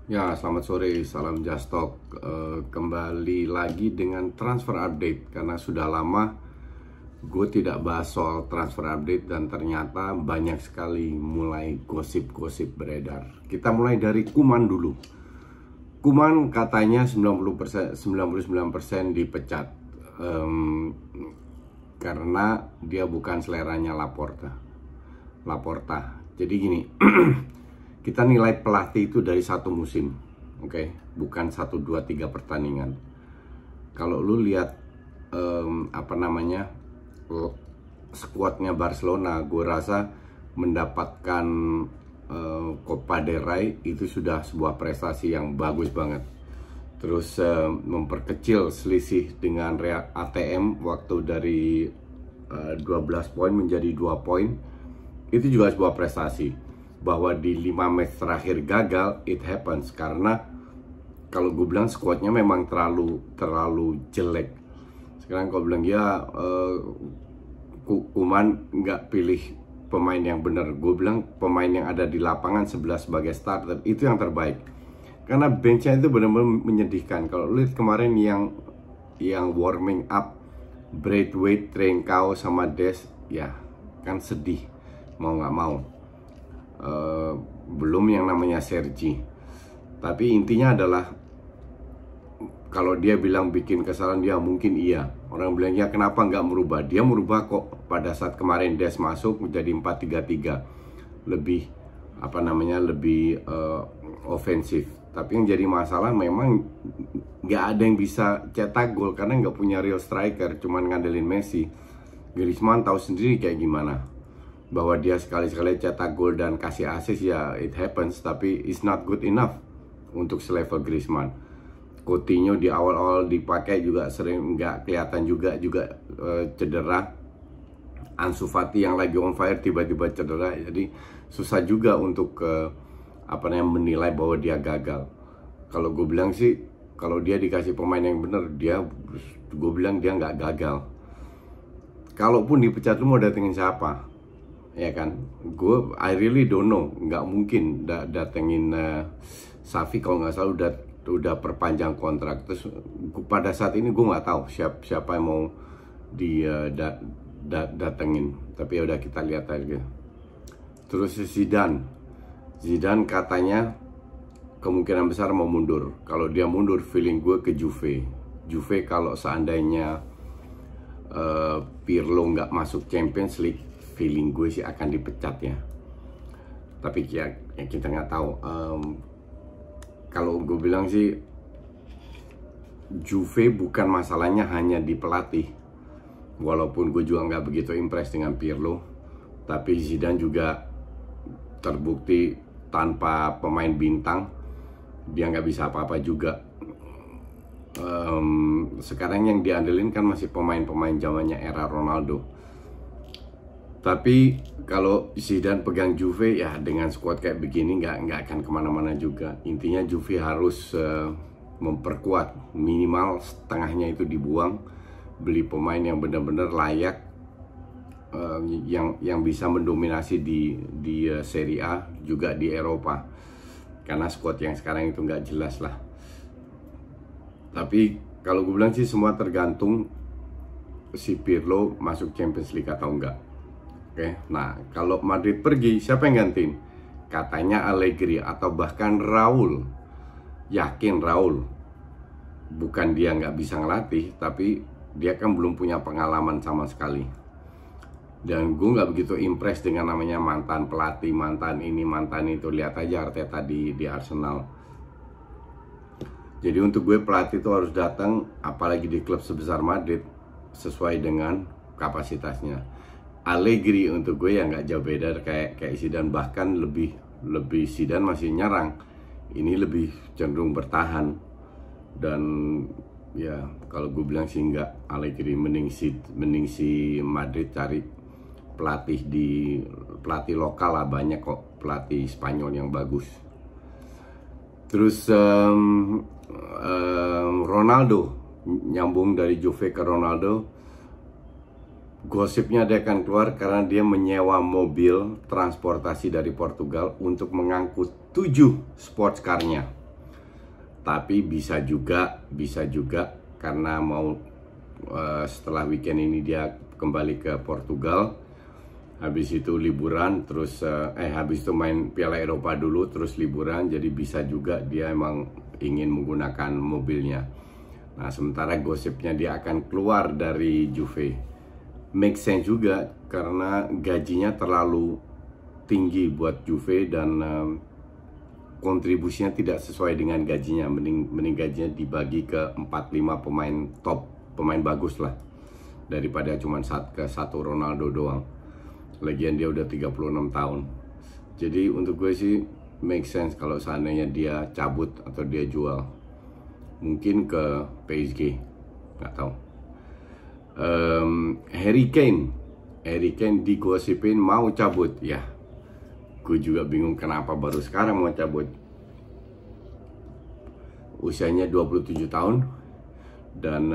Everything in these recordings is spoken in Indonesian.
Ya, selamat sore, salam Just Talk. Kembali lagi dengan transfer update karena sudah lama gue tidak bahas soal transfer update dan ternyata banyak sekali mulai gosip-gosip beredar. Kita mulai dari Koeman dulu. Koeman katanya 90%, 99% dipecat karena dia bukan seleranya Laporta. Jadi gini, kita nilai pelatih itu dari satu musim, oke? Bukan 1, 2, 3 pertandingan. Kalau lu lihat skuadnya Barcelona, gue rasa mendapatkan Copa del Rey itu sudah sebuah prestasi yang bagus banget. Terus memperkecil selisih dengan Real ATM waktu dari 12 poin menjadi 2 poin, itu juga sebuah prestasi. Bahwa di 5 match terakhir gagal, it happens karena kalau gue bilang skuadnya memang terlalu jelek. Sekarang kalau bilang ya Koeman nggak pilih pemain yang benar, gue bilang pemain yang ada di lapangan 11 sebagai starter itu yang terbaik. Karena benchnya itu benar-benar menyedihkan. Kalau lihat kemarin yang warming up Braithwaite, Trincao sama Des, ya kan sedih mau nggak mau. Belum yang namanya Sergi. Tapi intinya adalah kalau dia bilang bikin kesalahan, dia mungkin iya. Orang bilang ya kenapa nggak merubah? Dia merubah kok pada saat kemarin Des masuk menjadi 4-3-3, lebih lebih ofensif. Tapi yang jadi masalah memang nggak ada yang bisa cetak gol karena nggak punya real striker, cuman ngandelin Messi. Griezmann tahu sendiri kayak gimana, bahwa dia sekali-sekali cetak gol dan kasih assist, ya it happens, tapi it's not good enough untuk selevel Griezmann. Coutinho di awal-awal dipakai juga sering nggak kelihatan juga cedera. Ansu Fati yang lagi on fire tiba-tiba cedera, jadi susah juga untuk menilai bahwa dia gagal. Kalau gue bilang sih, kalau dia dikasih pemain yang bener, gue bilang dia nggak gagal. Kalaupun dipecat, lu mau datengin siapa? Ya kan, I really don't know. Nggak mungkin datengin Xavi kalau nggak salah udah perpanjang kontrak. Terus pada saat ini gue nggak tahu siapa yang mau datengin. Tapi ya udah, kita lihat aja. Terus Zidane katanya kemungkinan besar mau mundur. Kalau dia mundur, feeling gue ke Juve kalau seandainya Pirlo nggak masuk Champions League, feeling gue sih akan dipecat ya. Tapi ya kita nggak tahu. Kalau gue bilang sih, Juve bukan masalahnya hanya di pelatih. Walaupun gue juga nggak begitu impress dengan Pirlo, tapi Zidane juga terbukti tanpa pemain bintang dia nggak bisa apa-apa juga. Sekarang yang diandelin kan masih pemain-pemain zamannya era Ronaldo. Tapi kalau Zidane pegang Juve, ya dengan skuad kayak begini nggak akan kemana-mana juga. Intinya Juve harus memperkuat, minimal setengahnya itu dibuang, beli pemain yang benar-benar layak, yang bisa mendominasi di Serie A juga di Eropa. Karena skuad yang sekarang itu nggak jelas lah. Tapi kalau gue bilang sih semua tergantung si Pirlo masuk Champions League atau enggak. Oke, nah kalau Madrid pergi, siapa yang gantiin? Katanya Allegri atau bahkan Raul. Yakin Raul. Bukan dia nggak bisa ngelatih, tapi dia kan belum punya pengalaman sama sekali. Dan gue nggak begitu impress dengan namanya mantan pelatih, mantan ini, mantan itu. Lihat aja Arteta di Arsenal. Jadi untuk gue pelatih itu harus datang, apalagi di klub sebesar Madrid, sesuai dengan kapasitasnya. Allegri untuk gue ya nggak jauh beda kayak Zidane, bahkan lebih Zidane masih nyerang, ini lebih cenderung bertahan. Dan ya kalau gue bilang sih nggak, Allegri mending si Madrid cari pelatih lokal lah, banyak kok pelatih Spanyol yang bagus. Terus Ronaldo, nyambung dari Juve ke Ronaldo, gosipnya dia akan keluar karena dia menyewa mobil transportasi dari Portugal untuk mengangkut 7 sports car-nya. Tapi bisa juga karena mau setelah weekend ini dia kembali ke Portugal, habis itu liburan, terus habis itu main Piala Eropa dulu, terus liburan, jadi bisa juga dia emang ingin menggunakan mobilnya. Nah, sementara gosipnya dia akan keluar dari Juve. Make sense juga karena gajinya terlalu tinggi buat Juve dan kontribusinya tidak sesuai dengan gajinya. Mending gajinya dibagi ke 4-5 pemain top, pemain bagus lah, daripada cuma satu Ronaldo doang. Lagian dia udah 36 tahun. Jadi untuk gue sih make sense kalau seandainya dia cabut atau dia jual. Mungkin ke PSG, nggak tahu. Harry Kane digosipin mau cabut. Ya, gue juga bingung kenapa baru sekarang mau cabut. Usianya 27 tahun dan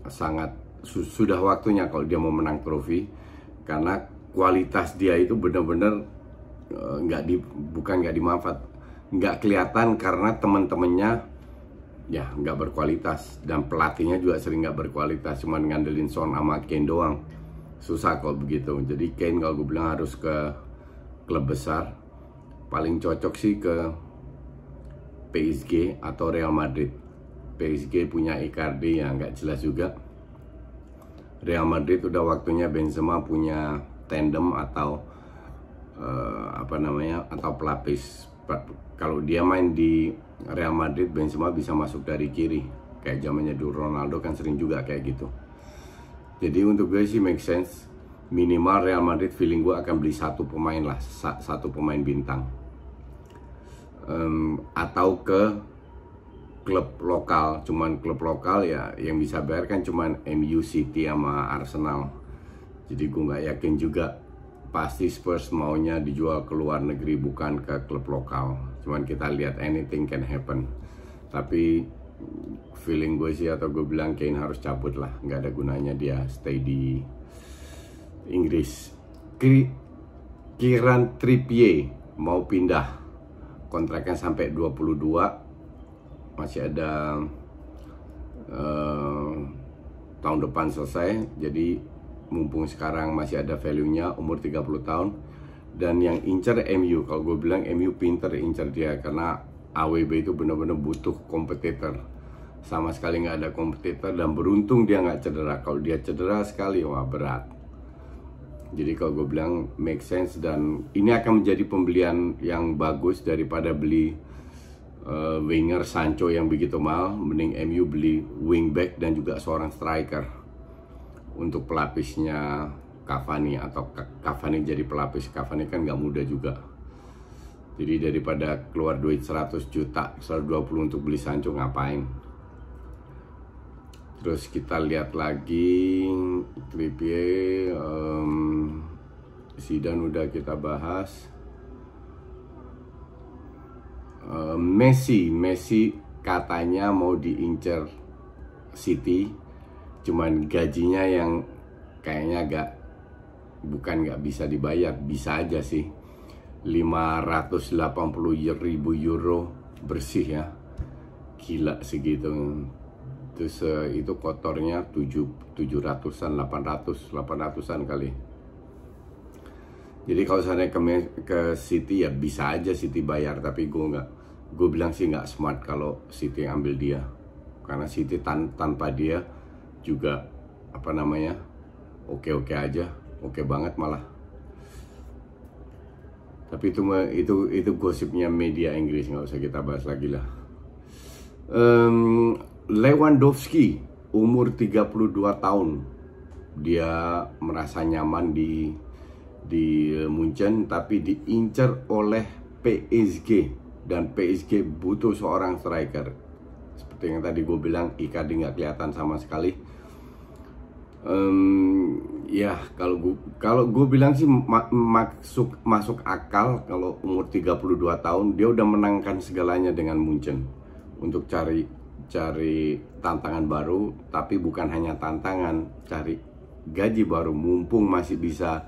sangat sudah waktunya kalau dia mau menang trofi, karena kualitas dia itu benar-benar bukan nggak dimanfaat, nggak kelihatan karena teman-temannya ya nggak berkualitas dan pelatihnya juga sering nggak berkualitas, cuma ngandelin Son sama Kane doang. Susah kalau begitu. Jadi Kane kalau gue bilang harus ke klub besar, paling cocok sih ke PSG atau Real Madrid. PSG punya Icardi yang nggak jelas juga. Real Madrid udah waktunya Benzema punya tandem atau atau pelapis. Kalau dia main di Real Madrid, Benzema bisa masuk dari kiri kayak zamannya dulu Ronaldo, kan sering juga kayak gitu. Jadi untuk gue sih make sense. Minimal Real Madrid feeling gue akan beli satu pemain lah, satu pemain bintang, atau ke klub lokal. Cuman klub lokal ya yang bisa bayar kan cuman MU, City sama Arsenal. Jadi gue nggak yakin juga. Pasti Spurs maunya dijual ke luar negeri, bukan ke klub lokal. Cuman kita lihat, anything can happen. Tapi feeling gue sih, atau gue bilang Kane harus cabut lah. Nggak ada gunanya dia stay di Inggris. Kieran Trippier mau pindah, kontraknya sampai 22, masih ada tahun depan selesai. Jadi mumpung sekarang masih ada value-nya, umur 30 tahun. Dan yang incer MU, kalau gue bilang MU pinter incer dia, karena AWB itu benar-benar butuh kompetitor. Sama sekali nggak ada kompetitor, dan beruntung dia nggak cedera. Kalau dia cedera sekali, wah berat. Jadi kalau gue bilang make sense, dan ini akan menjadi pembelian yang bagus daripada beli winger Sancho yang begitu mahal. Mending MU beli wingback dan juga seorang striker untuk pelapisnya Cavani, atau Cavani jadi pelapis. Cavani kan nggak muda juga. Jadi daripada keluar duit 100 juta, 120 untuk beli Sancho, ngapain? Terus kita lihat lagi Trippier, Zidane udah kita bahas. Messi katanya mau diincer City, cuman gajinya yang kayaknya nggak bisa dibayar. Bisa aja sih, 580.000 euro bersih ya, gila segitu. Terus itu kotornya 700-an, 800-an kali. Jadi kalau saya ke City ya bisa aja City bayar, tapi gue bilang sih nggak smart kalau City ambil dia, karena City tanpa dia juga oke aja, oke banget malah. Tapi itu gosipnya media Inggris, nggak usah kita bahas lagi lah. Lewandowski umur 32 tahun, dia merasa nyaman di Munchen, tapi diincar oleh PSG, dan PSG butuh seorang striker. Seperti yang tadi gue bilang, Icardi nggak kelihatan sama sekali. Ya kalau gue bilang sih masuk akal. Kalau umur 32 tahun dia udah menangkan segalanya dengan Munchen, untuk cari tantangan baru. Tapi bukan hanya tantangan, cari gaji baru, mumpung masih bisa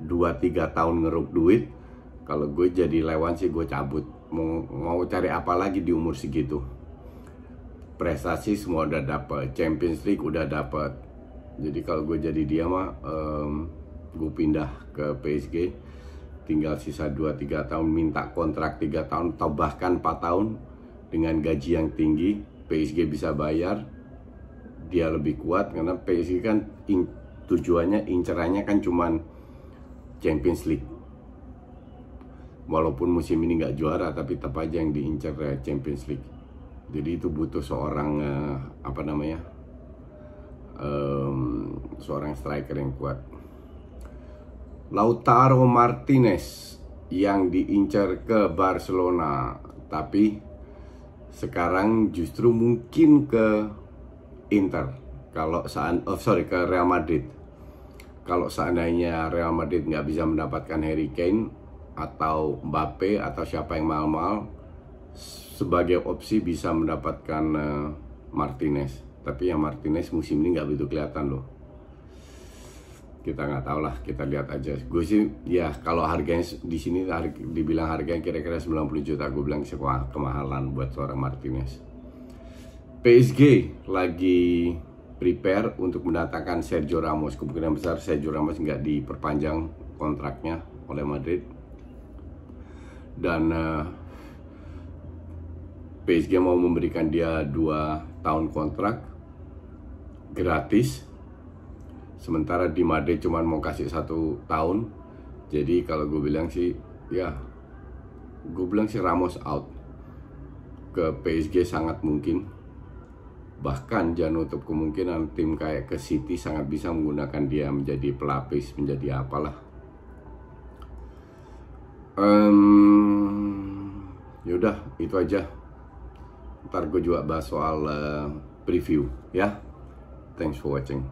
2-3 tahun ngeruk duit. Kalau gue jadi Lewan sih gue cabut. Mau cari apa lagi di umur segitu? prestasi semua udah dapet, Champions League udah dapet. Jadi kalau gue jadi dia mah gue pindah ke PSG, tinggal sisa 2-3 tahun, minta kontrak 3 tahun atau bahkan 4 tahun dengan gaji yang tinggi. PSG bisa bayar, dia lebih kuat karena PSG kan tujuannya, incerannya kan cuman Champions League. Walaupun musim ini nggak juara, tapi tetap aja yang diincar Champions League. Jadi itu butuh seorang seorang striker yang kuat. Lautaro Martinez yang diincar ke Barcelona, tapi sekarang justru mungkin ke Inter. Ke Real Madrid. Kalau seandainya Real Madrid nggak bisa mendapatkan Harry Kane atau Mbappe atau siapa yang mahal-mahal, sebagai opsi bisa mendapatkan Martinez. Tapi yang Martinez musim ini nggak begitu kelihatan loh. Kita nggak tahu lah, kita lihat aja. Gue sih ya kalau harganya di sini dibilang harganya kira-kira 90 juta, gue bilang sih kemahalan buat seorang Martinez. PSG lagi prepare untuk mendatangkan Sergio Ramos. Kemungkinan besar Sergio Ramos nggak diperpanjang kontraknya oleh Madrid. Dan PSG mau memberikan dia 2 tahun kontrak gratis. Sementara di Madrid cuma mau kasih 1 tahun. Jadi kalau gue bilang sih, Ramos out. Ke PSG sangat mungkin. Bahkan jangan nutup kemungkinan tim kayak ke City sangat bisa menggunakan dia menjadi pelapis, menjadi apalah. Yaudah, itu aja. Ntar gue juga bahas soal preview ya. Thanks for watching.